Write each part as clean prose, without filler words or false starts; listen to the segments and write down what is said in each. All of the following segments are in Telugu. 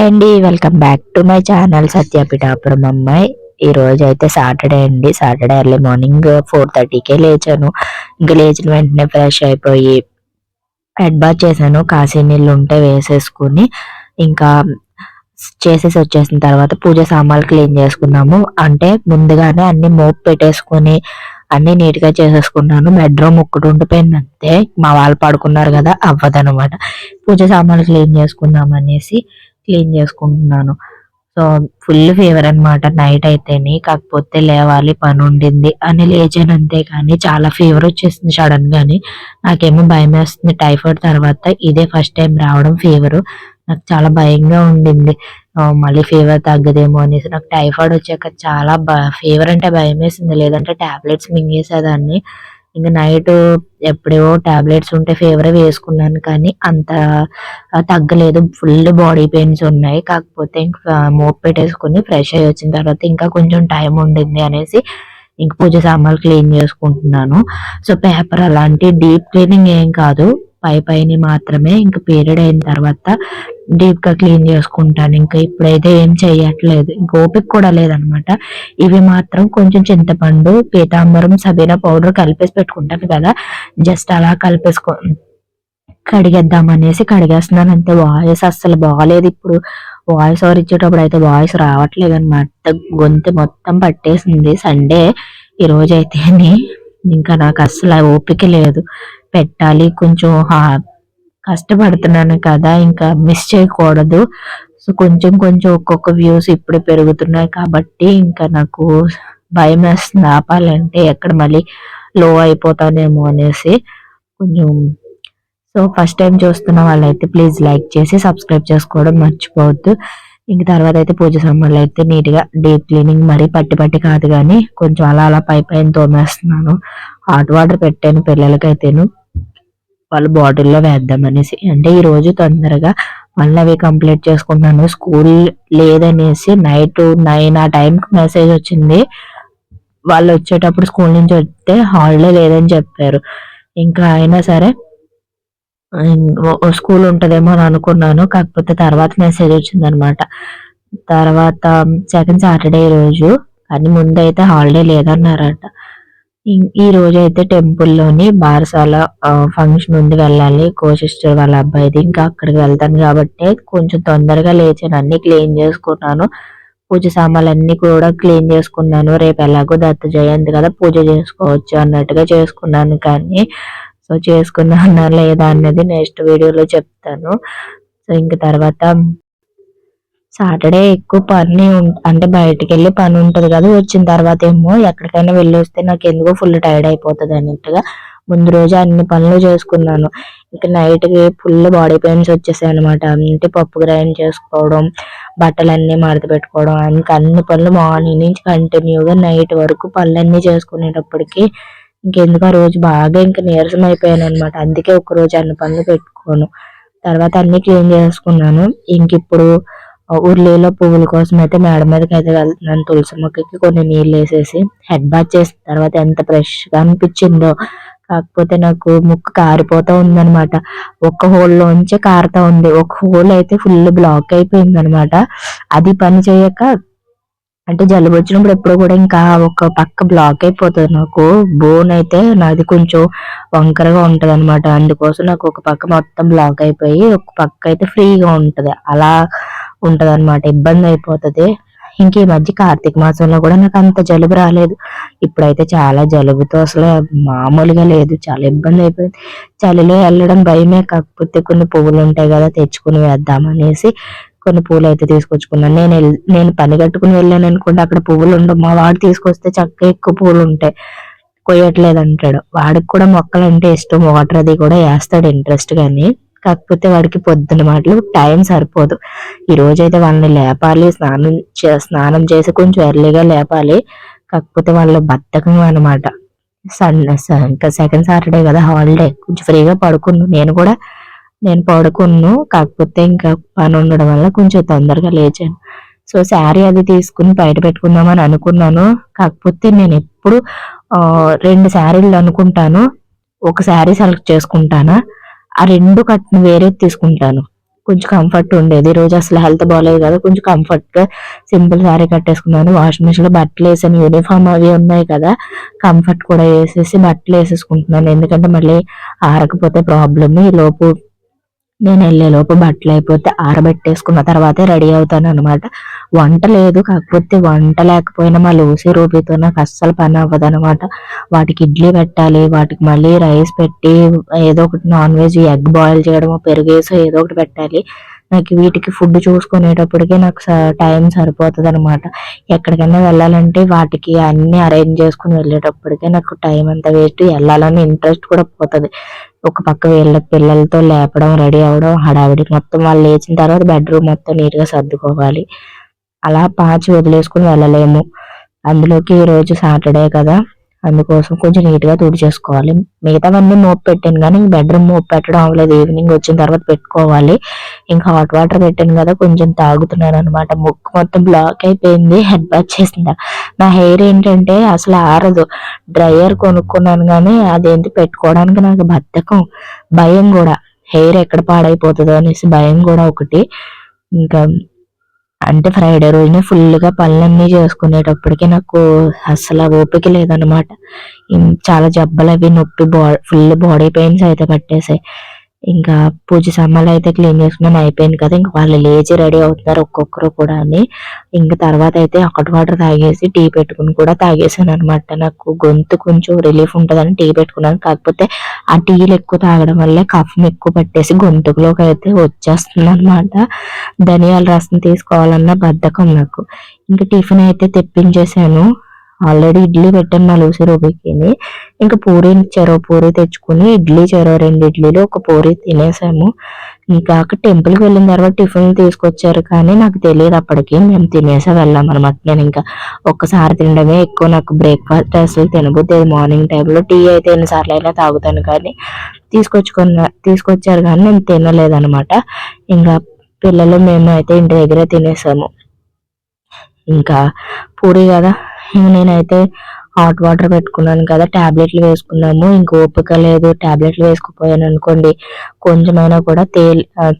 హాయ్ అండి, welcome back to my channel Satyapithapuram అమ్మాయి. ఈ రోజు అయితే సాటర్డే అండి. సాటర్డే ఎర్లీ మార్నింగ్ 4:30కే లేచాను. ఇంకా లేచిన వెంటనే ఫ్రెష్ అయిపోయి హెడ్ బాత్ చేశాను. కాశీ నీళ్ళు ఉంటే వేసేసుకుని ఇంకా చేసేసి వచ్చేసిన తర్వాత పూజ సామాన్లు క్లీన్ చేసుకున్నాము. అంటే ముందుగానే అన్ని మోపు పెట్టేసుకుని అన్ని నీట్ గా చేసేసుకున్నాను. బెడ్రూమ్ ఒక్కటి ఉండిపోయింది అంతే. మా వాళ్ళు పడుకున్నారు కదా, అవ్వదనమాట. పూజ సామాన్లు క్లీన్ చేసుకుందాం అనేసి క్లీన్ చేసుకుంటున్నాను. సో ఫుల్ ఫీవర్ అన్నమాట నైట్ అయితేని. కాకపోతే లేవాలి, పని ఉండింది అని లేచాను అంతే. కానీ చాలా ఫీవర్ వచ్చేసింది సడన్ గాని. నాకేమో భయం వేస్తుంది. టైఫాయిడ్ తర్వాత ఇదే ఫస్ట్ టైం రావడం ఫీవర్. నాకు చాలా భయంగా ఉండింది. మళ్ళీ ఫీవర్ తగ్గదేమో అనేసి. నాకు టైఫాయిడ్ వచ్చాక చాలా ఫీవర్ అంటే భయం వేసింది. లేదంటే టాబ్లెట్స్ మింగేసేదాన్ని. ఇంక నైట్ ఎప్పుడేవో టాబ్లెట్స్ ఉంటే ఫీవర్ వేసుకున్నాను, కానీ అంత తగ్గలేదు. ఫుల్ బాడీ పెయిన్స్ ఉన్నాయి. కాకపోతే ఇంకా మోప్ పెట్టేసుకుని ఫ్రెష్ అయ్యి వచ్చిన తర్వాత ఇంకా కొంచెం టైం ఉండింది అనేసి ఇంక పూజ సామాన్లు క్లీన్ చేసుకుంటున్నాను. సో పేపర్ అలాంటి డీప్ క్లీనింగ్ ఏం కాదు, పైని మాత్రమే. ఇంకా పీరియడ్ అయిన తర్వాత డీప్ గా క్లీన్ చేసుకుంటాను. ఇంకా ఇప్పుడైతే ఏం చెయ్యట్లేదు, ఇంకా ఓపిక కూడా లేదనమాట. ఇవి మాత్రం కొంచెం చింతపండు, పీతాంబరం, సబీనా పౌడర్ కలిపేసి పెట్టుకుంటాను కదా, జస్ట్ అలా కలిపేసుకో కడిగేద్దాం అనేసి కడిగేస్తున్నాను అంతే. వాయిస్ అస్సలు బాగాలేదు ఇప్పుడు. వాయిస్ ఓవర్ ఇచ్చేటప్పుడు అయితే వాయిస్ రావట్లేదు అనమాట. గొంతు మొత్తం పట్టేసింది. సండే ఈ రోజు అయితేని ఇంకా నాకు అస్సలు ఓపిక లేదు. పెట్టాలి కొంచెం కష్టపడుతున్నాను కదా, ఇంకా మిస్ చేయకూడదు. సో కొంచెం కొంచెం ఒక్కొక్క వ్యూస్ ఇప్పుడు పెరుగుతున్నాయి కాబట్టి ఇంకా నాకు భయం వేస్తుంది ఆపాలంటే. ఎక్కడ మళ్ళీ లో అయిపోతానేమో అనేసి కొంచెం. సో ఫస్ట్ టైం చూస్తున్న వాళ్ళైతే ప్లీజ్ లైక్ చేసి సబ్స్క్రైబ్ చేసుకోవడం మర్చిపోవద్దు. ఇంక తర్వాత అయితే పూజ సామాన్లు అయితే నీట్ గా డీప్ క్లీనింగ్, మరి పట్టి కాదు కానీ కొంచెం అలా అలా పైన తోమేస్తున్నాను. హాట్ వాటర్ పెట్టాను పిల్లలకైతేను, వాళ్ళు బాటిల్లో వేద్దాం అనేసి. అంటే ఈ రోజు తొందరగా మళ్ళీ అవి కంప్లీట్ చేసుకుంటున్నాను. స్కూల్ లేదనేసి నైట్ 9 ఆ టైంకి మెసేజ్ వచ్చింది. వాళ్ళు వచ్చేటప్పుడు స్కూల్ నుంచి వస్తే హాలిడే లేదని చెప్పారు. ఇంకా అయినా సరే స్కూల్ ఉంటదేమో అని అనుకున్నాను. కాకపోతే తర్వాత మెసేజ్ వచ్చింది అనమాట. తర్వాత సెకండ్ సాటర్డే రోజు, కానీ ముందైతే హాలిడే లేదన్నారట. ఈ రోజు అయితే టెంపుల్లోని బారసాల ఫంక్షన్ ఉంది, వెళ్ళాలి. కో సిస్టర్ వాళ్ళ అబ్బాయిది. ఇంకా అక్కడికి వెళ్తాను కాబట్టి కొంచెం తొందరగా లేచాను. అన్ని క్లీన్ చేసుకున్నాను. పూజ సామాన్లు అన్ని కూడా క్లీన్ చేసుకున్నాను. రేపు ఎలాగో దత్త జయంతి కదా, పూజ చేసుకోవచ్చు అన్నట్టుగా చేసుకున్నాను. కానీ సో చేసుకున్నానా లేదా అన్నది నెక్స్ట్ వీడియోలో చెప్తాను. సో ఇంక తర్వాత సాటర్డే ఎక్కువ పని అంటే బయటికి వెళ్ళి పని ఉంటది కదా. వచ్చిన తర్వాత ఏమో ఎక్కడికైనా వెళ్ళి వస్తే నాకు ఎందుకో ఫుల్ టైర్డ్ అయిపోతుంది అన్నట్టుగా ముందు రోజు అన్ని పనులు చేసుకున్నాను. ఇక నైట్ కి ఫుల్ బాడీ పెయిన్స్ వచ్చేసాయి అనమాట. అంటే పప్పు గ్రైండ్ చేసుకోవడం, బట్టలన్నీ మడత పెట్టుకోవడం, ఇంకా అన్ని పనులు మార్నింగ్ నుంచి కంటిన్యూగా నైట్ వరకు పనులన్నీ చేసుకునేటప్పటికి ఇంకెందుకు ఆ రోజు బాగా ఇంకా నీరసం అయిపోయాను అనమాట. అందుకే ఒక రోజు అన్ని పనులు పెట్టుకోను. తర్వాత అన్ని క్లీన్ చేసుకున్నాను. ఇంక ఇప్పుడు ఉర్లీలో పువ్వుల కోసం అయితే మేడ మీదకి అయితే వెళ్తున్నాను. తులసి మొక్కకి కొన్ని నీళ్ళు వేసేసి హెడ్ బాత్ చేసిన తర్వాత ఎంత ఫ్రెష్ గా అనిపించిందో. కాకపోతే నాకు ముక్కు కారిపోతా ఉందనమాట. ఒక్క హోల్ లోంచే కారుతా ఉంది. ఒక హోల్ అయితే ఫుల్ బ్లాక్ అయిపోయింది అనమాట. అది పని చేయక, అంటే జలుబు వచ్చినప్పుడు ఎప్పుడు కూడా ఇంకా ఒక పక్క బ్లాక్ అయిపోతుంది నాకు. బోన్ అయితే నాది కొంచెం వంకరగా ఉంటది అనమాట. అందుకోసం నాకు ఒక పక్క మొత్తం బ్లాక్ అయిపోయి ఒక పక్క అయితే ఫ్రీగా ఉంటది. అలా ఉంటది అనమాట. ఇబ్బంది అయిపోతుంది. ఇంక ఈ మధ్య కార్తీక మాసంలో కూడా నాకు అంత జలుబు రాలేదు. ఇప్పుడైతే చాలా జలుబుతో అసలు మామూలుగా లేదు. చాలా ఇబ్బంది అయిపోయింది. చలిలో వెళ్ళడం భయమే. కాకపోతే కొన్ని పువ్వులు ఉంటాయి కదా, తెచ్చుకుని వేద్దామనేసి కొన్ని పూలు అయితే తీసుకొచ్చుకున్నాను. నేను పని కట్టుకుని వెళ్ళాను అనుకోండి, అక్కడ పువ్వులు ఉండవు. మా వాడు తీసుకొస్తే చక్కగా ఎక్కువ పూలు ఉంటాయి. కొయ్యట్లేదు అంటాడు. వాడికి కూడా మొక్కలు అంటే ఇష్టం, వాటర్ అది కూడా వేస్తాడు ఇంట్రెస్ట్ గాని. కాకపోతే వాడికి పొద్దున మాటలు టైం సరిపోదు. ఈ రోజైతే వాళ్ళని లేపాలి, స్నానం చేసి కొంచెం ఎర్లీగా లేపాలి. కాకపోతే వాళ్ళ బద్ధకం అనమాట. ఇంకా సెకండ్ సాటర్డే కదా, హాలిడే, కొంచెం ఫ్రీగా పడుకున్నాను. నేను పడుకున్నాను. కాకపోతే ఇంకా పని ఉండడం వల్ల కొంచెం తొందరగా లేచాను. సో శారీ అది తీసుకుని బయట పెట్టుకుందామని అనుకున్నాను. కాకపోతే నేను ఎప్పుడు 2 శారీలు అనుకుంటాను. ఒక శారీ సెలెక్ట్ చేసుకుంటానా, ఆ 2 కట్టిన వేరే తీసుకుంటాను. కొంచెం కంఫర్ట్ ఉండేది. ఈ రోజు అసలు హెల్త్ బాగాలేదు కదా, కొంచెం కంఫర్ట్ గా సింపుల్ శారీ కట్టేసుకున్నాను. వాషింగ్ మిషన్ లో బట్టలు వేసాను, యూనిఫామ్ అవి ఉన్నాయి కదా, కంఫర్ట్ కూడా వేసేసి బట్టలు వేసేసుకుంటున్నాను. ఎందుకంటే మళ్ళీ ఆరకపోతే ప్రాబ్లమ్. ఈ లోపు నేను వెళ్ళేలోపు బట్టలు అయిపోతే ఆరబెట్టేసుకున్న తర్వాతే రెడీ అవుతాను అనమాట. వంట లేదు, కాకపోతే వంట లేకపోయినా మా లూసీ రూబీతో నాకు అస్సలు పని అవ్వదు అనమాట. వాటికి ఇడ్లీ పెట్టాలి, వాటికి మళ్ళీ రైస్ పెట్టి ఏదో ఒకటి నాన్ వెజ్ ఎగ్ బాయిల్ చేయడమో పెరుగేసో ఏదో ఒకటి పెట్టాలి. నాకు వీటికి ఫుడ్ చూసుకునేటప్పటికే నాకు టైం సరిపోతుంది అనమాట. ఎక్కడికైనా వెళ్ళాలంటే వాటికి అన్ని అరేంజ్ చేసుకుని వెళ్ళేటప్పటికే నాకు టైం అంతా వేస్ట్, వెళ్ళాలని ఇంట్రెస్ట్ కూడా పోతుంది. ఒక పక్క వీళ్ళ పిల్లలతో లేపడం, రెడీ అవ్వడం హడావిడి, మొత్తం వాళ్ళు లేచిన తర్వాత బెడ్రూమ్ మొత్తం నీట్ గా సర్దుకోవాలి. అలా పాచి వదిలేసుకుని వెళ్ళలేము. అందులోకి ఈ రోజు సాటర్డే కదా, అందుకోసం కొంచెం నీట్ గా తుడిచేసుకోవాలి. మిగతావన్నీ మోపు పెట్టాను కానీ బెడ్రూమ్ మోపు పెట్టడం అవ్వలేదు, ఈవినింగ్ వచ్చిన తర్వాత పెట్టుకోవాలి. ఇంకా హాట్ వాటర్ పెట్టాను కదా, కొంచెం తాగుతున్నాను అనమాట. ముక్కు మొత్తం బ్లాక్ అయిపోయింది, హెడ్ బాత్ చేసిందా. నా హెయిర్ ఏంటంటే అసలు ఆరదు. డ్రైయర్ కొనుక్కున్నాను కానీ అదేంటి పెట్టుకోవడానికి నాకు బద్ధకం, భయం కూడా, హెయిర్ ఎక్కడ పాడైపోతుందో అనేసి భయం కూడా ఒకటి. ఇంకా అంటే ఫ్రైడే రోజునే ఫుల్ గా పనులన్నీ చేసుకునేటప్పటికి నాకు అస్సలు ఓపిక లేదనమాట. చాలా జబ్బలు అవి నొప్పి, ఫుల్ బాడీ పెయిన్స్ అయితే పట్టేసాయి. ఇంకా పూజ సామాన్లు అయితే క్లీన్ చేసుకుని అయిపోయింది కదా, ఇంకా వాళ్ళు లేచి రెడీ అవుతున్నారు ఒక్కొక్కరు కూడా అని. ఇంకా తర్వాత అయితే హాట్ వాటర్ తాగేసి టీ పెట్టుకుని కూడా తాగేసాను అనమాట. నాకు గొంతు కొంచెం రిలీఫ్ ఉంటుందని టీ పెట్టుకున్నాను, కాకపోతే ఆ టీలు ఎక్కువ తాగడం వల్ల కఫం ఎక్కువ పట్టేసి గొంతుకులోకి అయితే వచ్చేస్తుంది అనమాట. ధనియాల రసం తీసుకోవాలన్న బద్ధకం నాకు. ఇంకా టిఫిన్ అయితే తెప్పించేసాను. ఆల్రెడీ ఇడ్లీ పెట్టాను మా లూసి రూబీకిని. ఇంకా పూరి చెరో పూరి తెచ్చుకుని ఇడ్లీ చెరో 2 ఇడ్లీలు ఒక పూరి తినేసాము. ఇంకా అక్కడ టెంపుల్కి వెళ్ళిన తర్వాత టిఫిన్ తీసుకొచ్చారు కానీ నాకు తెలియదు అప్పటికి, మేము తినేసే వెళ్ళాం అనమాట. నేను ఇంకా ఒక్కసారి తినడమే ఎక్కువ, నాకు బ్రేక్ఫాస్ట్ అసలు తినబుద్ది మార్నింగ్ టైంలో. టీ అయితే ఎన్నిసార్లు అయినా తాగుతాను కానీ తీసుకొచ్చారు కానీ నేను తినలేదనమాట. ఇంకా పిల్లలు మేము అయితే ఇంటి దగ్గరే తినేసాము. ఇంకా పూరి కదా, నేనైతే హాట్ వాటర్ పెట్టుకున్నాను కదా, టాబ్లెట్లు వేసుకున్నాము. ఇంక ఓపిక లేదు, టాబ్లెట్లు వేసుకుపోయాను అనుకోండి కొంచెమైనా కూడా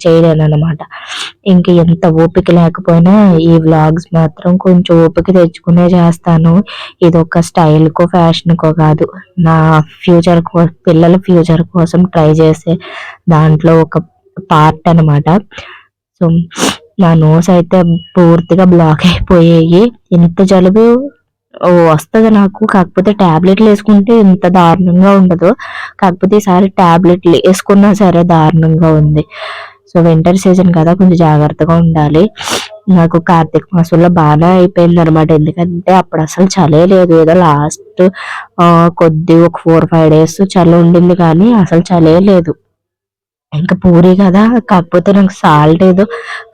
చేయలేను అనమాట. ఇంక ఎంత ఓపిక లేకపోయినా ఈ వ్లాగ్స్ మాత్రం కొంచెం ఓపిక తెచ్చుకునే చేస్తాను. ఇది ఒక స్టైల్కో ఫ్యాషన్కో కాదు, నా పిల్లల ఫ్యూచర్ కోసం ట్రై చేసే దాంట్లో ఒక పార్ట్ అనమాట. సో నా నోస్ అయితే పూర్తిగా బ్లాక్ అయిపోయాయి. ఇంత జలుబు వస్తుంది నాకు, కాకపోతే టాబ్లెట్లు వేసుకుంటే ఇంత దారుణంగా ఉండదు. కాకపోతే ఈసారి టాబ్లెట్లు వేసుకున్నా సరే దారుణంగా ఉంది. సో వింటర్ సీజన్ కదా, కొంచెం జాగ్రత్తగా ఉండాలి. నాకు కార్తీక మాసంలో బాగా అయిపోయింది అనమాట. ఎందుకంటే అప్పుడు అసలు చలే లేదు, ఏదో లాస్ట్ ఒక 4-5 days చలి ఉండింది కానీ అసలు చలే లేదు. ఇంకా పూరి కదా, కాకపోతే నాకు సాల్ట్ ఏదో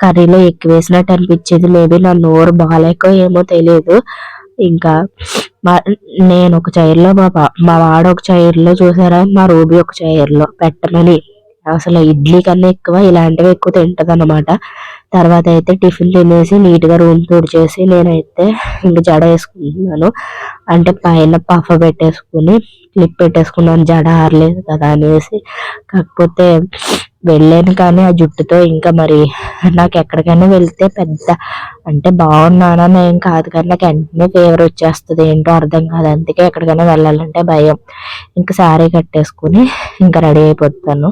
కర్రీలో ఎక్కువ వేసినట్టు అనిపించేది. మేబీ నా నోరు బాగాలేకో ఏమో తెలియదు. ఇంకా నేను ఒక చైర్లో, మా వాడు ఒక చైర్లో, చూసారా మా రూబీ ఒక చైర్లో పెట్టమని. అసలు ఇడ్లీ కన్నా ఎక్కువ ఇలాంటివి ఎక్కువ తింటది అనమాట. తర్వాత అయితే టిఫిన్ తినేసి నీట్ గా రూమ్ తుడిచేసి నేనైతే ఇంక జడ వేసుకుంటున్నాను. అంటే పైన పఫ పెట్టేసుకుని క్లిప్ పెట్టేసుకున్నాను, జడ ఆరలేదు కదా అనేసి. కాకపోతే వెళ్ళాను కానీ ఆ జుట్టుతో ఇంకా మరి నాకు ఎక్కడికైనా వెళ్తే పెద్ద అంటే బాగున్నానని ఏం కాదు కానీ నాకు వెంటనే ఫీవర్ వచ్చేస్తుంది, ఏంటో అర్థం కాదు. అందుకే ఎక్కడికైనా వెళ్ళాలంటే భయం. ఇంకా శారీ కట్టేసుకుని ఇంకా రెడీ అయిపోతాను.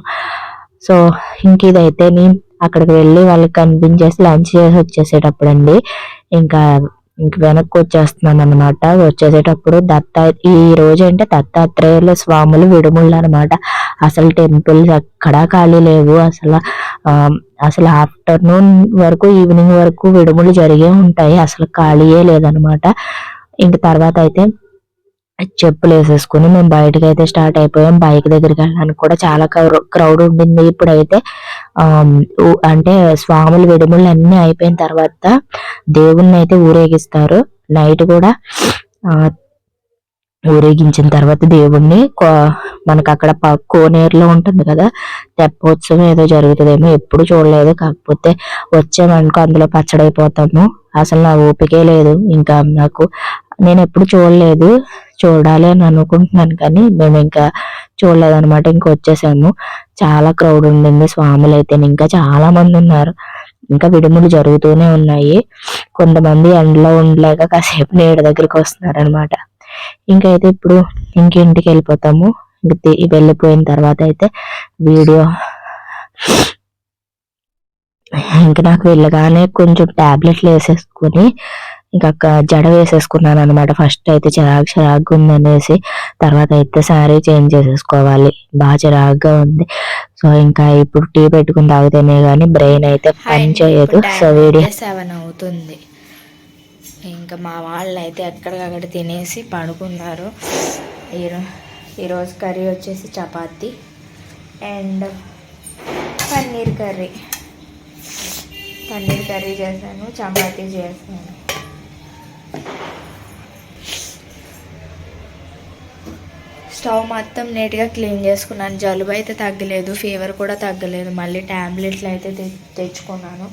సో ఇంక ఇదైతే నేను అక్కడికి వెళ్ళి వాళ్ళకి కనిపించేసి లంచ్ చేసి వచ్చేసేటప్పుడు అండి ఇంకా వెనక్కి వచ్చేస్తున్నాను అనమాట. వచ్చేసేటప్పుడు ఈ రోజు అంటే దత్తాత్రేయుల స్వాములు విడుముళ్ళు అనమాట. అసలు టెంపుల్స్ ఎక్కడా ఖాళీ లేవు. అసలు ఆఫ్టర్నూన్ వరకు ఈవినింగ్ వరకు విడుములు జరిగే ఉంటాయి, అసలు ఖాళీయే లేదనమాట. ఇంక తర్వాత అయితే చెప్పులు వేసేసుకుని మేము బయటకు అయితే స్టార్ట్ అయిపోయాం. బైక్ దగ్గరికి వెళ్ళడానికి కూడా చాలా క్రౌడ్ ఉండింది. ఇప్పుడైతే అంటే స్వాములు విడుములు అన్ని అయిపోయిన తర్వాత దేవుణ్ణి అయితే ఊరేగిస్తారు. నైట్ కూడా ఊరేగించిన తర్వాత దేవుణ్ణి మనకు అక్కడ కోనేరులో ఉంటుంది కదా, తెప్పోత్సవం ఏదో జరుగుతుందేమో, ఎప్పుడు చూడలేదు. కాకపోతే వచ్చామనుకో అందులో పచ్చడైపోతాము. అసలు నా ఓపికే లేదు. ఇంకా నేను ఎప్పుడు చూడలేదు, చూడాలి అని అనుకుంటున్నాను, కానీ మేము ఇంకా చూడలేదన్నమాట. ఇంకా వచ్చేసాము. చాలా క్రౌడ్ ఉండింది. స్వాములు అయితే ఇంకా చాలా మంది ఉన్నారు. ఇంకా విడుములు జరుగుతూనే ఉన్నాయి. కొంతమంది ఎండలో ఉండలేక కాసేపు నీడ దగ్గరికి వస్తున్నారు అనమాట. ఇంకైతే ఇప్పుడు ఇంటికి వెళ్ళిపోతాము. వెళ్ళిపోయిన తర్వాత అయితే వీడియో ఇంకా నాకు వెళ్ళగానే కొంచెం టాబ్లెట్లు వేసేసుకుని ఇంకా జడ వేసేసుకున్నాను అనమాట. ఫస్ట్ అయితే చిరాకు ఉందనేసి, తర్వాత అయితే శారీ చేంజ్ చేసేసుకోవాలి, బాగా చిరాకుగా ఉంది. సో ఇంకా ఇప్పుడు టీ పెట్టుకుని తాగితేనే కానీ బ్రెయిన్ అయితే పని చేయదు. సో వీడియో 7 అవుతుంది. ఇంకా మా వాళ్ళు అయితే ఎక్కడికక్కడ తినేసి పడుకున్నారు. ఈరోజు కర్రీ వచ్చేసి చపాతి అండ్ పన్నీర్ కర్రీ చేశాను, చపాతీ చేశాను. స్టవ్ మొత్తం నీట్గా క్లీన్ చేసుకున్నాను. జలుబు అయితే తగ్గలేదు, ఫీవర్ కూడా తగ్గలేదు. మళ్ళీ ట్యాబ్లెట్లు అయితే తెచ్చుకున్నాను.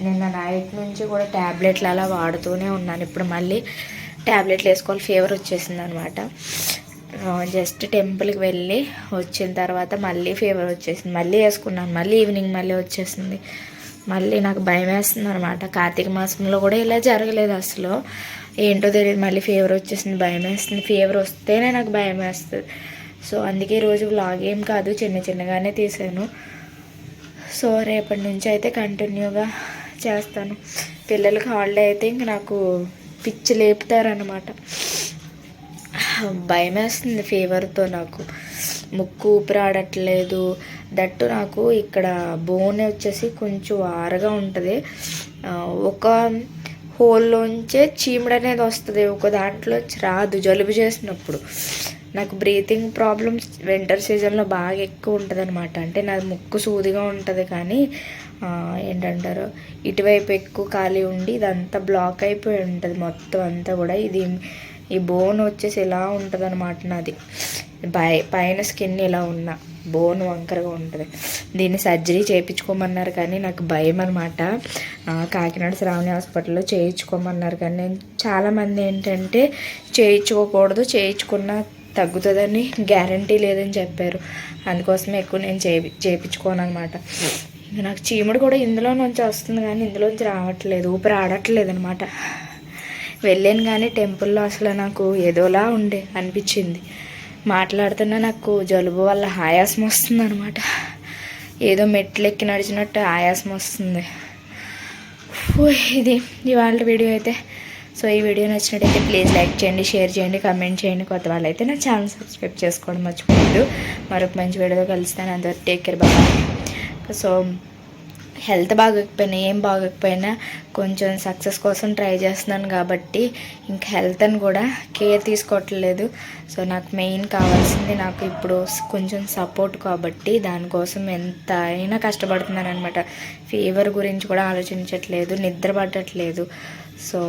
నిన్న నైట్ నుంచి కూడా ట్యాబ్లెట్లు అలా వాడుతూనే ఉన్నాను. ఇప్పుడు మళ్ళీ ట్యాబ్లెట్లు వేసుకోవాలి, ఫీవర్ వచ్చేసింది అనమాట. జస్ట్ టెంపుల్కి వెళ్ళి వచ్చిన తర్వాత మళ్ళీ ఫీవర్ వచ్చేసింది. మళ్ళీ వేసుకున్నాను, మళ్ళీ ఈవినింగ్ మళ్ళీ వచ్చేసింది. మళ్ళీ నాకు భయం వేస్తుంది అనమాట. కార్తీక మాసంలో కూడా ఇలా జరగలేదు అసలు, ఏంటో తెలియదు. మళ్ళీ ఫీవర్ వచ్చేసింది, భయం వేస్తుంది. ఫీవర్ వస్తేనే నాకు భయం వేస్తుంది. సో అందుకే ఈరోజు వ్లాగ్ ఏం కాదు, చిన్నగానే తీసాను. సో రేపటి నుంచి అయితే కంటిన్యూగా చేస్తాను. పిల్లలకి హాలిడే అయితే ఇంక నాకు పిచ్చి లేపుతారనమాట. భయం వేస్తుంది ఫీవర్తో. నాకు ముక్కు ఊపిరాడట్లేదు. దట్టు నాకు ఇక్కడ బోన్ వచ్చేసి కొంచెం ఆరగా ఉంటుంది. ఒక హోల్లోంచే చీముడు అనేది వస్తుంది, ఒక దాంట్లో రాదు. జలుబు చేసినప్పుడు నాకు బ్రీతింగ్ ప్రాబ్లమ్స్ వింటర్ సీజన్లో బాగా ఎక్కువ ఉంటుంది అనమాట. అంటే నాది ముక్కు సూదిగా ఉంటుంది, కానీ ఏంటంటారు ఇటువైపు ఎక్కువ ఖాళీ ఉండి ఇదంతా బ్లాక్ అయిపోయి ఉంటుంది మొత్తం అంతా కూడా. ఈ బోన్ వచ్చేసి ఇలా ఉంటుంది అనమాట నాది. పైన స్కిన్ ఇలా ఉన్న బోన్ వంకరగా ఉంటుంది. దీన్ని సర్జరీ చేయించుకోమన్నారు, కానీ నాకు భయం అనమాట. కాకినాడ శ్రావణి హాస్పిటల్లో చేయించుకోమన్నారు, కానీ నేను చాలామంది ఏంటంటే చేయించుకోకూడదు, చేయించుకున్న తగ్గుతుందని గ్యారంటీ లేదని చెప్పారు. అందుకోసమే ఎక్కువ నేను చేయించుకోను అనమాట. నాకు చీముడు కూడా ఇందులో నుంచి వస్తుంది, కానీ ఇందులోంచి రావట్లేదు, ఊపిరి ఆడట్లేదు అనమాట. వెళ్ళాను కానీ టెంపుల్లో అసలు నాకు ఏదోలా అనిపించింది. మాట్లాడుతున్నా నాకు జలుబు వల్ల ఆయాసం వస్తుంది అనమాట. ఏదో మెట్లు ఎక్కి నడిచినట్టు ఆయాసం వస్తుంది. ఇది ఇవాళ వీడియో అయితే. సో ఈ వీడియో నచ్చినట్టయితే ప్లీజ్ లైక్ చేయండి, షేర్ చేయండి, కామెంట్ చేయండి. కొత్త వాళ్ళు అయితే నా ఛానల్ సబ్స్క్రైబ్ చేసుకోవడం మర్చిపోవద్దు. మరొక మంచి వీడియోతో కలుస్తాను. అందరూ take care, bye. So health బాగోకపోయినా ఏం బాగోకపోయినా కొంచెం సక్సెస్ కోసం ట్రై చేస్తున్నాను కాబట్టి ఇంకా హెల్త్ని కూడా కేర్ తీసుకోవట్లేదు. సో నాకు మెయిన్ కావాల్సింది నాకు ఇప్పుడు కొంచెం సపోర్ట్, కాబట్టి దానికోసం ఎంత అయినా కష్టపడుతున్నాను అనమాట. ఫీవర్ గురించి కూడా ఆలోచించట్లేదు, నిద్ర పట్టట్లేదు. సో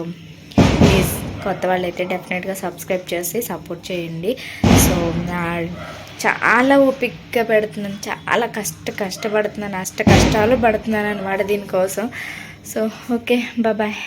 ప్లీజ్ కొత్త వాళ్ళు అయితే డెఫినెట్గా సబ్స్క్రైబ్ చేసి సపోర్ట్ చేయండి. సో చాలా ఓపికగా పెడుతున్నాను, చాలా కష్టపడుతున్నాను, కష్టాలు పడుతున్నాను అనమాట దీనికోసం. So okay, bye.